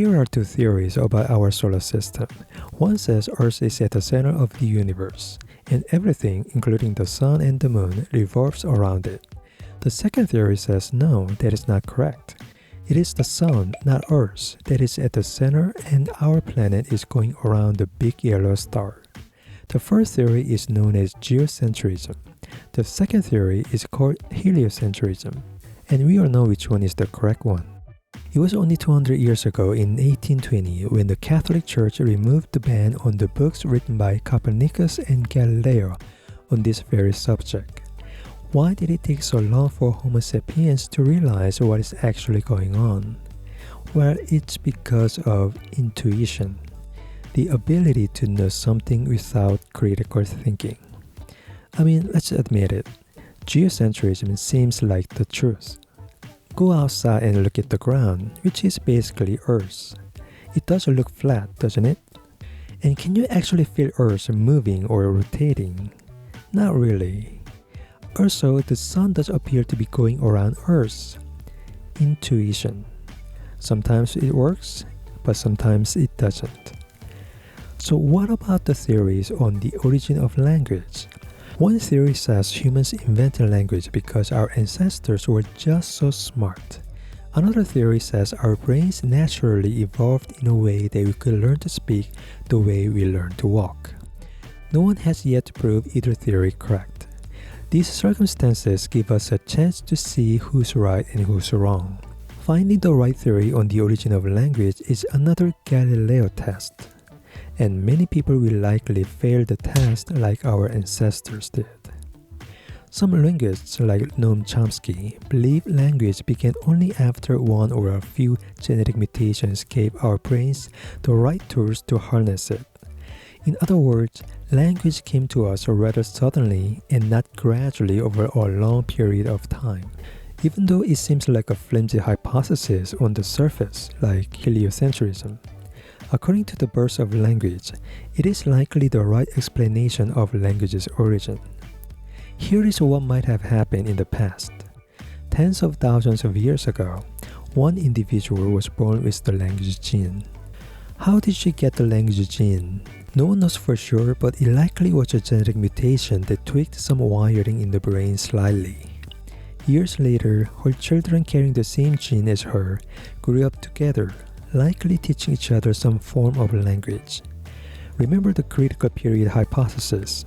Here are two theories about our solar system. One says Earth is at the center of the universe, and everything, including the sun and the moon, revolves around it. The second theory says no, that is not correct. It is the sun, not Earth, that is at the center, and our planet is going around the big yellow star. The first theory is known as geocentrism. The second theory is called heliocentrism, and we all know which one is the correct one. It was only 200 years ago in 1820 when the Catholic Church removed the ban on the books written by Copernicus and Galileo on this very subject. Why did it take so long for Homo sapiens to realize what is actually going on? Well, it's because of intuition, the ability to know something without critical thinking. I mean, let's admit it, geocentrism seems like the truth. Go outside and look at the ground, which is basically Earth. It doesn't look flat, doesn't it? And can you actually feel Earth moving or rotating? Not really. Also, the sun does appear to be going around Earth. Intuition. Sometimes it works, but sometimes it doesn't. So what about the theories on the origin of language? One theory says humans invented language because our ancestors were just so smart. Another theory says our brains naturally evolved in a way that we could learn to speak the way we learn to walk. No one has yet to prove either theory correct. These circumstances give us a chance to see who's right and who's wrong. Finding the right theory on the origin of language is another Galileo test, and many people will likely fail the test like our ancestors did. Some linguists like Noam Chomsky believe language began only after one or a few genetic mutations gave our brains the right tools to harness it. In other words, language came to us rather suddenly and not gradually over a long period of time. Even though it seems like a flimsy hypothesis on the surface, like heliocentrism, according to the birth of language, it is likely the right explanation of language's origin. Here is what might have happened in the past. Tens of thousands of years ago, one individual was born with the language gene. How did she get the language gene? No one knows for sure, but it likely was a genetic mutation that tweaked some wiring in the brain slightly. Years later, her children carrying the same gene as her grew up together, likely teaching each other some form of language. Remember the critical period hypothesis.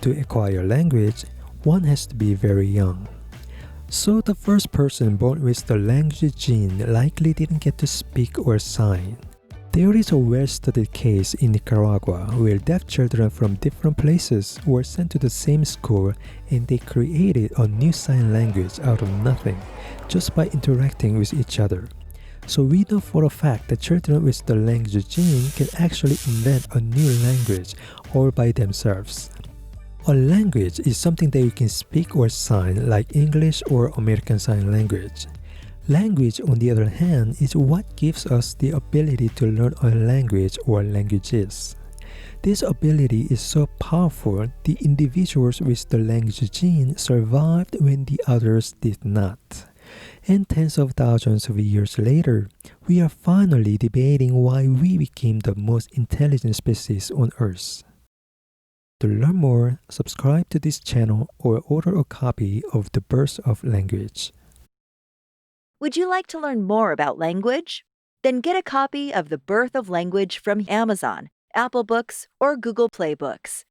To acquire language, one has to be very young. So the first person born with the language gene likely didn't get to speak or sign. There is a well-studied case in Nicaragua where deaf children from different places were sent to the same school and they created a new sign language out of nothing just by interacting with each other. So we know for a fact that children with the language gene can actually invent a new language all by themselves. A language is something that you can speak or sign like English or American Sign Language. Language, on the other hand, is what gives us the ability to learn a language or languages. This ability is so powerful, the individuals with the language gene survived when the others did not. And tens of thousands of years later, we are finally debating why we became the most intelligent species on Earth. To learn more, subscribe to this channel or order a copy of The Birth of Language. Would you like to learn more about language? Then get a copy of The Birth of Language from Amazon, Apple Books, or Google Play Books.